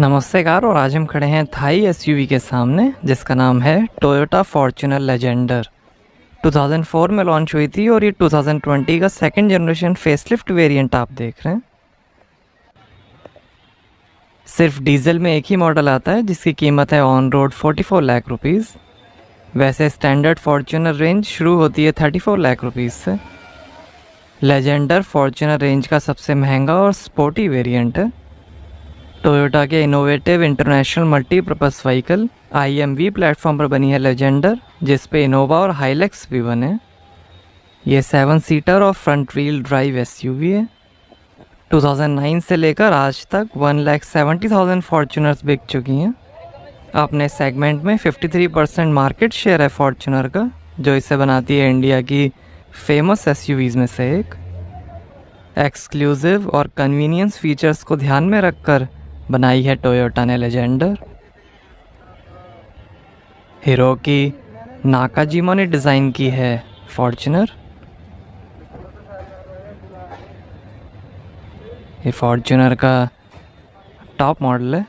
नमस्ते कार। और आज हम खड़े हैं थाई एसयूवी के सामने जिसका नाम है टोयोटा फॉर्च्यूनर लेजेंडर। 2004 में लॉन्च हुई थी और ये 2020 का सेकंड जनरेशन फेसलिफ्ट वेरिएंट आप देख रहे हैं। सिर्फ डीजल में एक ही मॉडल आता है जिसकी कीमत है ऑन रोड 44 लाख रुपीज़। वैसे स्टैंडर्ड फॉर्च्यूनर रेंज शुरू होती है 34 लाख रुपीज़ से। लेजेंडर फॉर्च्यूनर रेंज का सबसे महंगा और स्पोर्टी वेरिएंट है। टोयोटा के innovative international multipurpose vehicle IMV platform पर बनी है लेजेंडर, जिस पे इनोवा और हाइलेक्स भी बने। ये 7 सीटर और फ्रंट व्हील ड्राइव SUV है। 2009 से लेकर आज तक 1,70,000 फॉर्च्यूनर्स बिक चुकी हैं। अपने सेगमेंट में 53% मार्केट शेयर है फॉर्च्यूनर का, जो इसे बनाती है इंडिया की फेमस SUVs में से एक। एक्सक्लूसिव और कन्वीनियंस फीचर्स को ध्यान में रखकर बनाई है टोयोटा ने लेजेंडर। हीरो की नाकाजिमा ने डिज़ाइन की है फॉर्च्यूनर। ये फॉर्च्यूनर का टॉप मॉडल है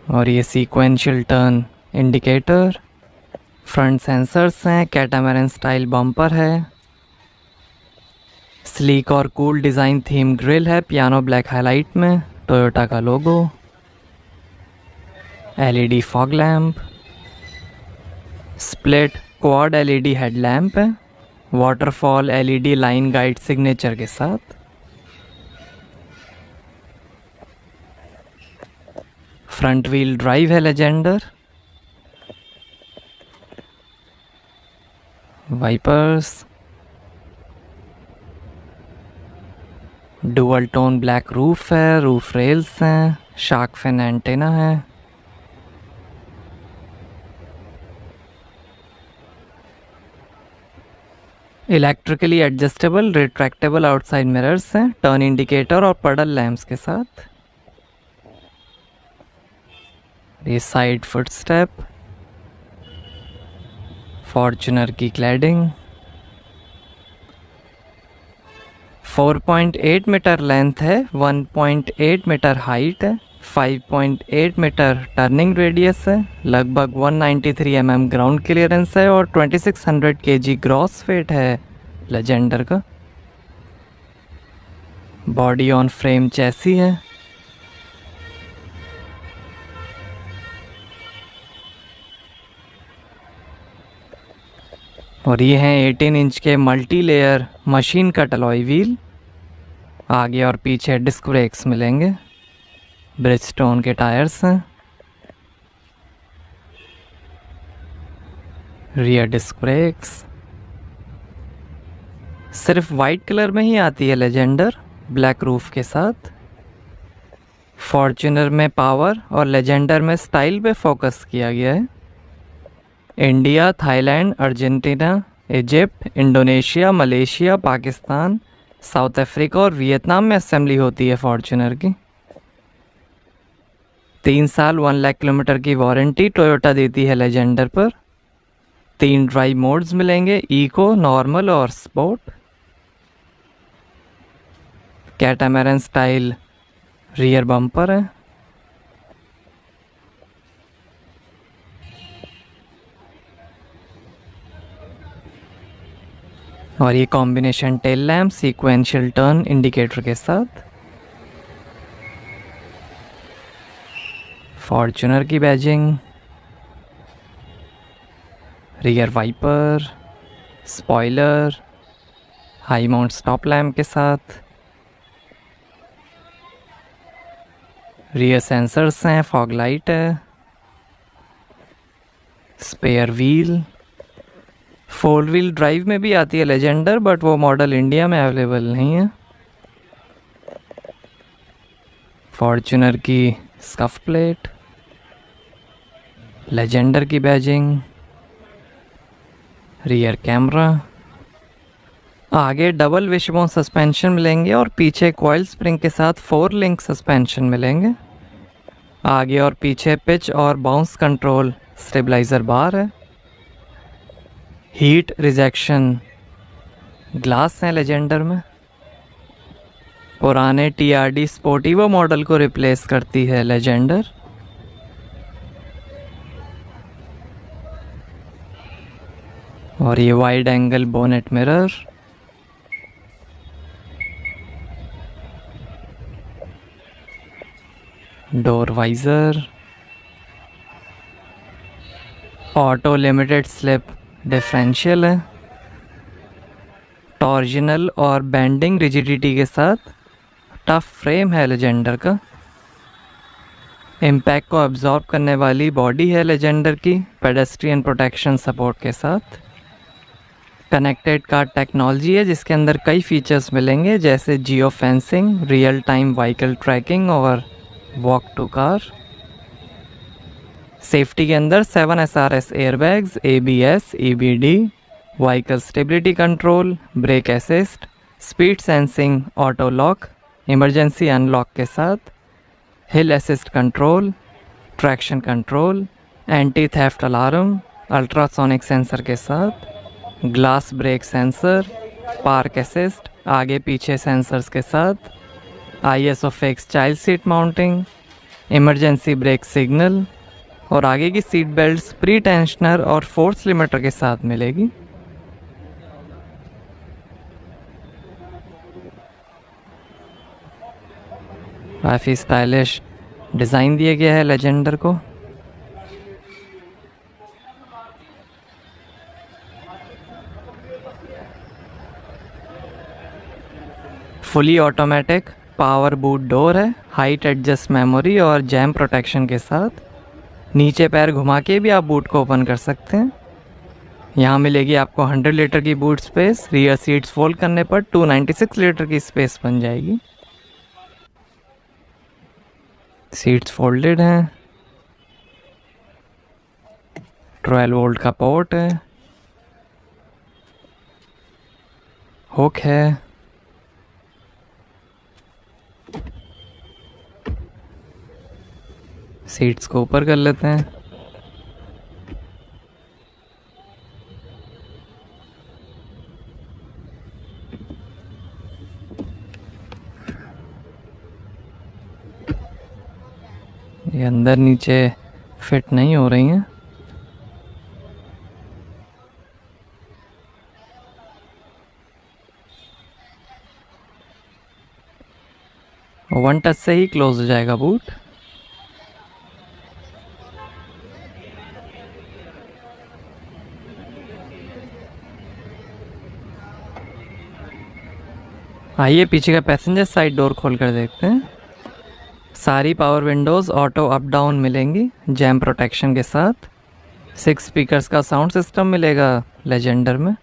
और ये sequential turn indicator, front sensors हैं, कैटामैरन स्टाइल बम्पर है, स्लीक और कूल डिज़ाइन थीम ग्रिल है पियानो ब्लैक हाईलाइट में, टोयोटा का logo, LED fog lamp, split quad LED headlamp है, waterfall LED line guide signature के साथ। फ्रंट व्हील ड्राइव है Legender. Wipers, dual tone black roof है, roof rails हैं, shark fin antenna है। Electrically adjustable retractable outside mirrors हैं, turn indicator और पडल लैंप्स के साथ। ये साइड फुटस्टेप, फॉर्च्यूनर की क्लैडिंग, 4.8 मीटर लेंथ है, 1.8 मीटर हाइट है, 5.8 मीटर टर्निंग रेडियस है, लगभग 193 mm ग्राउंड क्लियरेंस है और 2600 kg ग्रॉस वेट है लेजेंडर का। बॉडी ऑन फ्रेम चैसी है। और ये हैं 18 इंच के multi layer machine cut alloy wheel. आगे और पीछे डिस्क ब्रेक्स मिलेंगे। ब्रिजस्टोन के टायर्स हैं। Rear disc brakes. सिर्फ वाइट कलर में ही आती है लेजेंडर, ब्लैक रूफ के साथ। फॉर्च्यूनर में पावर और लेजेंडर में स्टाइल पे फोकस किया गया है। India, Thailand, Argentina, Egypt, Indonesia, Malaysia, Pakistan, South Africa और वियतनाम में असेंबली होती है फॉर्च्यूनर की। 3 साल 1 लाख किलोमीटर की वारंटी टोयोटा देती है लेजेंडर पर। 3 ड्राइव मोड्स मिलेंगे, इको, नॉर्मल और sport. Catamaran style rear bumper है। और ये combination tail lamp sequential turn indicator के साथ। फॉर्च्यूनर की badging, rear wiper, spoiler, high mount stop lamp के साथ। रियर सेंसर्स हैं, फॉग लाइट है, स्पेयर व्हील। 4 व्हील ड्राइव में भी आती है लेजेंडर, बट वो मॉडल इंडिया में अवेलेबल नहीं है। फॉर्च्यूनर की स्कफ प्लेट, लेजेंडर की बैजिंग, रियर कैमरा। आगे डबल विशबोन सस्पेंशन मिलेंगे और पीछे कॉइल स्प्रिंग के साथ 4 लिंक सस्पेंशन मिलेंगे। आगे और पीछे पिच और बाउंस कंट्रोल स्टेबलाइजर बार है। हीट रिजेक्शन ग्लास है लेजेंडर में। पुराने TRD स्पोर्टिवो मॉडल को रिप्लेस करती है लेजेंडर। और ये wide angle bonnet mirror, door visor, auto limited slip differential है, टॉर्जनल और बेंडिंग रिजिडिटी के साथ टफ फ्रेम है लेजेंडर का। इम्पैक्ट को अब्जॉर्ब करने वाली बॉडी है लेजेंडर की पेडेस्ट्रियन प्रोटेक्शन सपोर्ट के साथ। कनेक्टेड कार टेक्नोलॉजी है जिसके अंदर कई फीचर्स मिलेंगे जैसे geo fencing, real time vehicle tracking और वॉक टू कार। सेफ्टी के अंदर 7 SRS airbags, ABS, EBD, vehicle stability control, brake assist, speed sensing, auto lock, emergency unlock के साथ, hill assist control, traction control, anti theft alarm, ultrasonic sensor के साथ, glass break sensor, park assist, आगे पीछे sensors के साथ, ISO fix child seat mounting, emergency brake signal और आगे की सीट बेल्ट्स प्री टेंशनर और फोर्स लिमिटर के साथ मिलेगी। काफ़ी स्टाइलिश डिज़ाइन दिया गया है लेजेंडर को। Fully automatic power boot door है, हाइट एडजस्ट मेमोरी और जैम प्रोटेक्शन के साथ। नीचे पैर घुमा के भी आप बूट को ओपन कर सकते हैं। यहाँ मिलेगी आपको 100 लीटर की boot space. Rear seats fold करने पर 296 लीटर की स्पेस बन जाएगी। सीट्स फोल्डेड हैं। 12 वोल्ट का पोर्ट है, हुक है, सीट्स को ऊपर कर लेते हैं। ये अंदर नीचे फिट नहीं हो रही हैं। वन टच से ही क्लोज हो जाएगा बूट। आइए पीछे का पैसेंजर साइड डोर खोल कर देखते हैं। सारी power Windows auto up down मिलेंगी जैम प्रोटेक्शन के साथ। 6 स्पीकर्स का साउंड सिस्टम मिलेगा लेजेंडर में।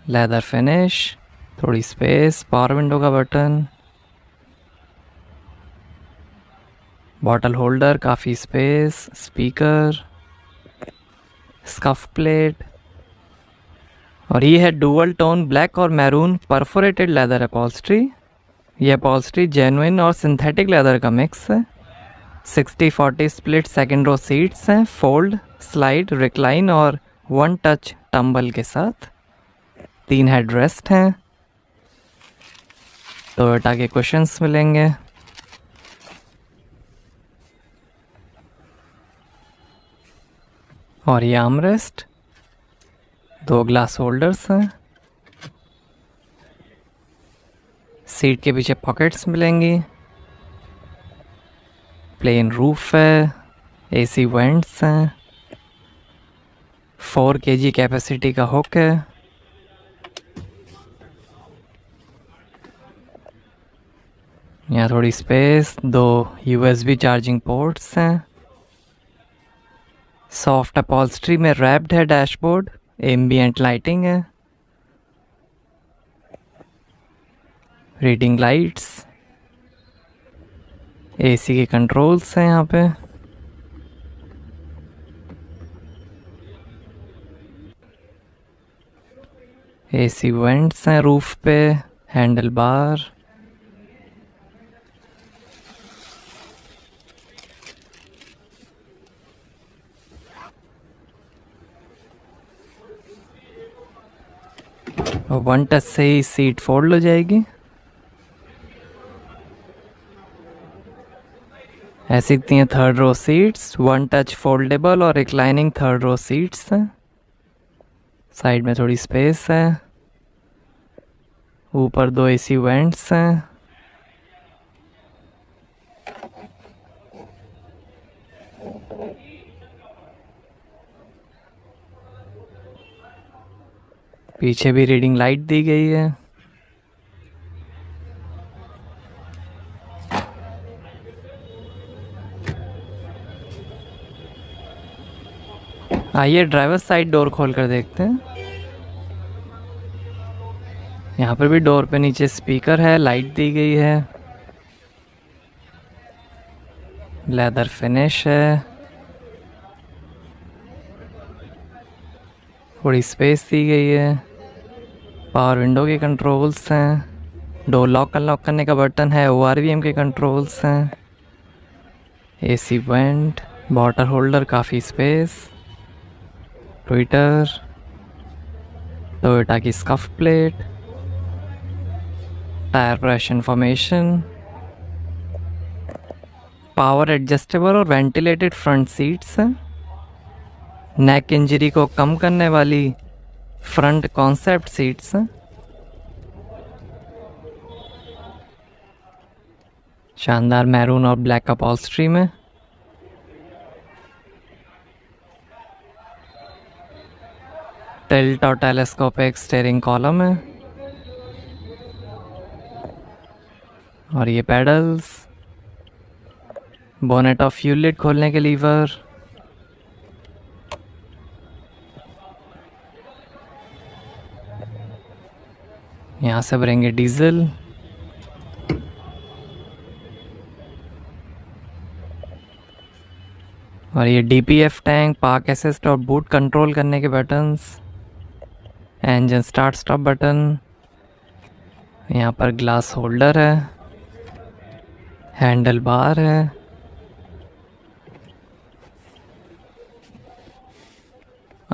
लेदर फिनिश, थोड़ी स्पेस, पावर विंडो का बटन, बॉटल होल्डर, काफ़ी स्पेस, स्पीकर, स्कफ प्लेट और ये है डुअल टोन ब्लैक और मैरून परफोरेटेड लेदर अपॉल्स्ट्री। ये अपॉल्स्ट्री जेन्युइन और सिंथेटिक लेदर का मिक्स है। 60-40 स्प्लिट सेकेंड रो सीट्स हैं, फोल्ड, स्लाइड, रिक्लाइन और 1 टच टम्बल के साथ। 3 हेडरेस्ट हैं। टोयोटा के कुशन्स मिलेंगे। और ये आर्मरेस्ट, 2 ग्लास होल्डर्स हैं। सीट के पीछे पॉकेट्स मिलेंगी। प्लेन रूफ है, AC वेंट्स हैं। 4 kg कैपेसिटी का हुक है। यहाँ थोड़ी स्पेस, 2 USB चार्जिंग पोर्ट्स हैं। सॉफ्ट अपॉल्स्ट्री में रैप्ड है डैशबोर्ड, एम्बिएंट लाइटिंग है, रीडिंग लाइट्स, AC के कंट्रोल्स हैं यहाँ पे। AC वेंट्स हैं रूफ पे, हैंडल बार, और 1 टच से ही सीट फोल्ड हो जाएगी। ऐसी दिखती हैं third row seats, one touch foldable और रिक्लाइनिंग थर्ड रो सीट्स हैं। साइड में थोड़ी स्पेस है। ऊपर 2 एसी वेंट्स हैं। पीछे भी रीडिंग लाइट दी गई है। आइए ड्राइवर साइड डोर खोल कर देखते हैं। यहाँ पर भी डोर पे नीचे स्पीकर है, लाइट दी गई है, लेदर फिनिश है, थोड़ी स्पेस दी गई है। पावर विंडो के कंट्रोल्स हैं। डोर लॉक अनलॉक करने का बटन है। ORVM के कंट्रोल्स हैं। AC वेंट, वाटर होल्डर, काफ़ी स्पेस, ट्विटर, टोयोटा की scuff plate, tyre pressure information, power adjustable और वेंटिलेटेड फ्रंट सीट्स हैं। नेक इंजरी को कम करने वाली फ्रंट कॉन्सेप्ट सीट्स हैं। शानदार मैरून और ब्लैक अपॉल्स्ट्री में। टिल्ट और टेलीस्कोपिक स्टीयरिंग कॉलम है। और ये पेडल्स, बोनेट और फ्यूल लिड खोलने के लीवर, यहाँ से भरेंगे डीजल। और ये DPF टैंक, पार्क असिस्ट और बूट कंट्रोल करने के buttons, engine start stop button, यहाँ पर ग्लास होल्डर है, हैंडल बार है,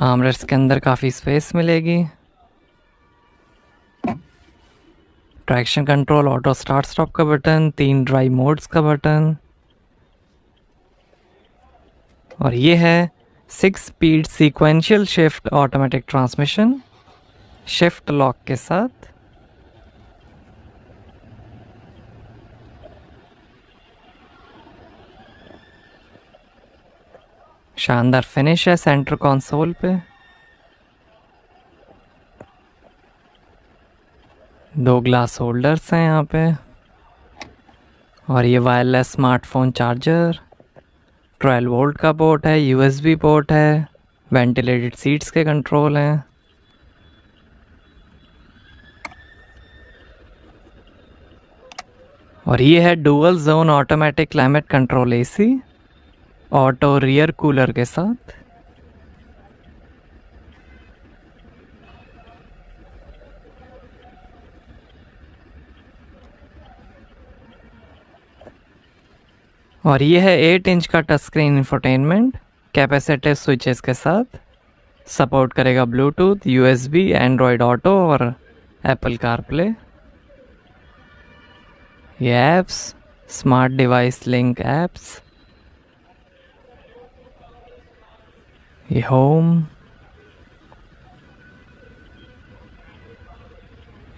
आर्मरेस्ट के अंदर काफ़ी स्पेस मिलेगी, traction control, auto start stop का बटन, 3 ड्राइव मोड्स का बटन। और ये है 6 speed sequential shift automatic transmission, shift lock के साथ। शानदार फिनिश है सेंटर कंसोल पे। 2 ग्लास होल्डर्स हैं यहाँ पे। और ये वायरलेस स्मार्टफोन चार्जर, 12 वोल्ट का पोर्ट है, USB पोर्ट है, वेंटिलेटेड सीट्स के कंट्रोल हैं। और ये है dual zone automatic climate control AC, auto rear cooler के साथ। और ये है 8 इंच का touch screen infotainment, capacitive switches के साथ। सपोर्ट करेगा ब्लूटूथ, USB, एंड्रॉयड ऑटो और एप्पल कारप्ले। ये apps, smart device link apps, ये होम,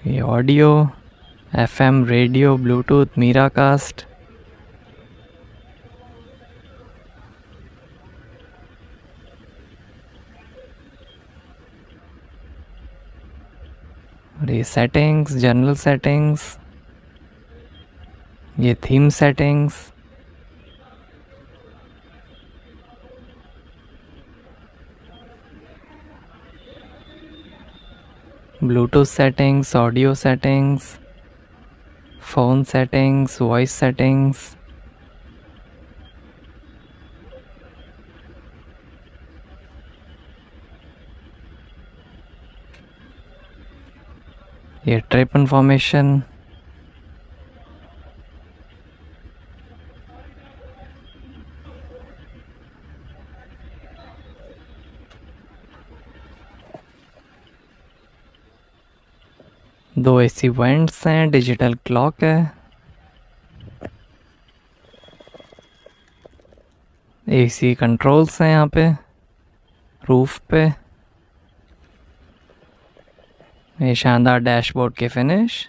ये audio, FM, radio, Bluetooth, Miracast. और ये सेटिंग्स, जनरल सेटिंग्स, ये theme settings, Bluetooth settings, audio settings, phone settings, voice settings. ये trip information, दो AC vents हैं, डिजिटल क्लॉक है। एसी कंट्रोल्स हैं यहाँ पे रूफ पे। ये शानदार डैशबोर्ड के फिनिश।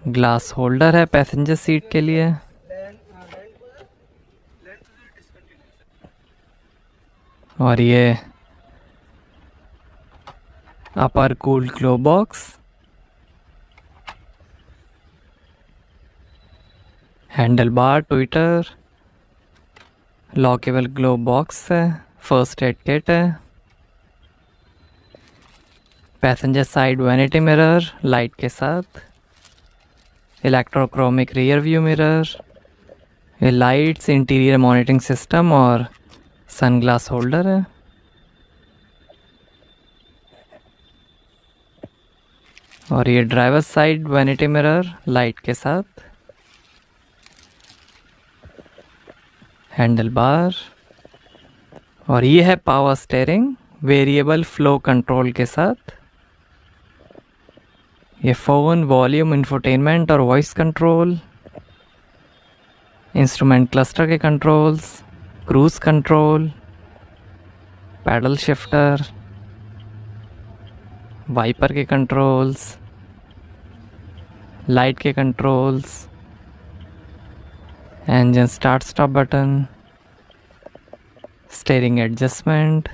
ग्लास होल्डर है पैसेंजर सीट के लिए। और ये upper cooled glove box, handle bar, tweeter, lockable glove box है, फर्स्ट एड किट है, passenger side vanity mirror light के साथ, इलेक्ट्रोक्रोमिक रियर व्यू मिरर, ये लाइट्स, इंटीरियर मॉनिटरिंग सिस्टम और सनग्लास होल्डर है। और ये driver side vanity mirror light के साथ, हैंडल बार। और ये है power steering variable flow control के साथ। ये फ़ोन, वॉल्यूम, इंफोटेनमेंट और वॉइस कंट्रोल, इंस्ट्रूमेंट क्लस्टर के controls, cruise control, paddle shifter, wiper के कंट्रोल्स, लाइट के controls, engine start stop button, steering adjustment.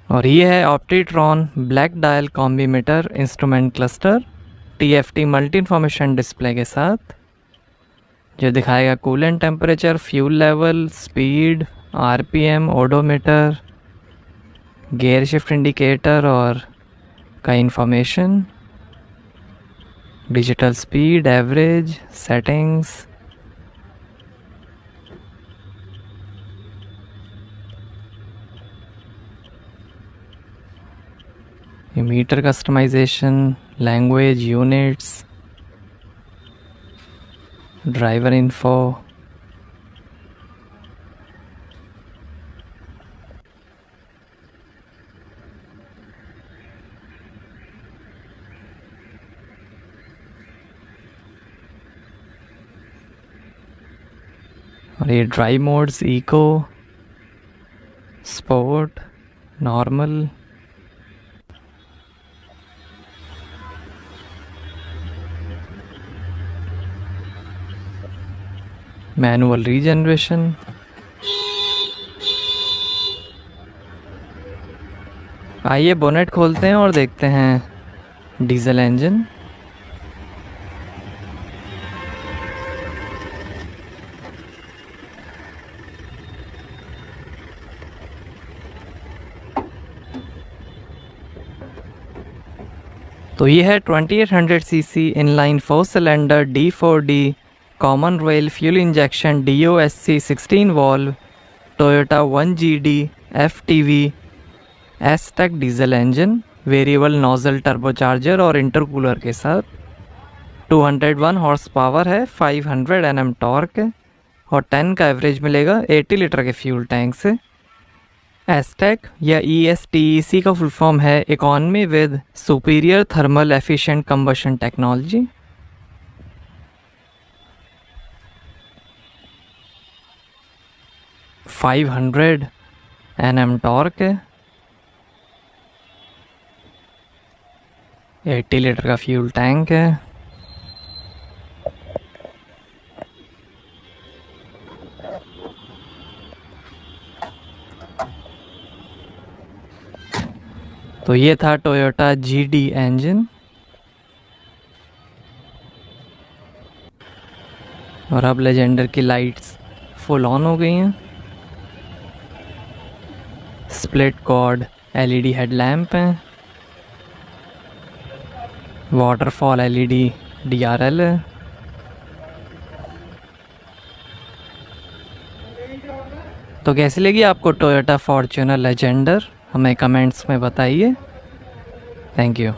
और ये है Optitron black dial combimeter instrument cluster TFT multi information display के साथ, जो दिखाएगा coolant temperature, fuel level, speed, RPM, odometer, gear shift indicator और कई information, digital speed, average, settings. ये meter customization, language, units, driver info. और ये drive modes, eco, sport, normal. Manual regeneration. आइए बोनेट खोलते हैं और देखते हैं डीजल इंजन। तो ये है 2800 CC inline 4 cylinder D4D common rail fuel injection DOSC 16 valve Toyota 1GD FTV ESTEC diesel engine, variable nozzle turbocharger और इंटरकूलर के साथ। 201 हॉर्स पावर है, 500 Nm टॉर्क है और 10 का एवरेज मिलेगा 80 लीटर के फ्यूल टैंक से। एसटेक या ESTEC का फुल फॉर्म है economy with superior thermal efficient combustion technology. $500 Nm torque है, 80 लीटर का फ्यूल टैंक है। तो ये था टोयोटा GD इंजन। और अब लेजेंडर की लाइट्स फुल ऑन हो गई हैं। स्प्लिट कॉर्ड LED हेडलैम्प हैं, वाटरफॉल LED DRL है। तो कैसी लगी आपको टोयोटा फॉर्च्यूनर लेजेंडर, हमें कमेंट्स में बताइए। Thank you.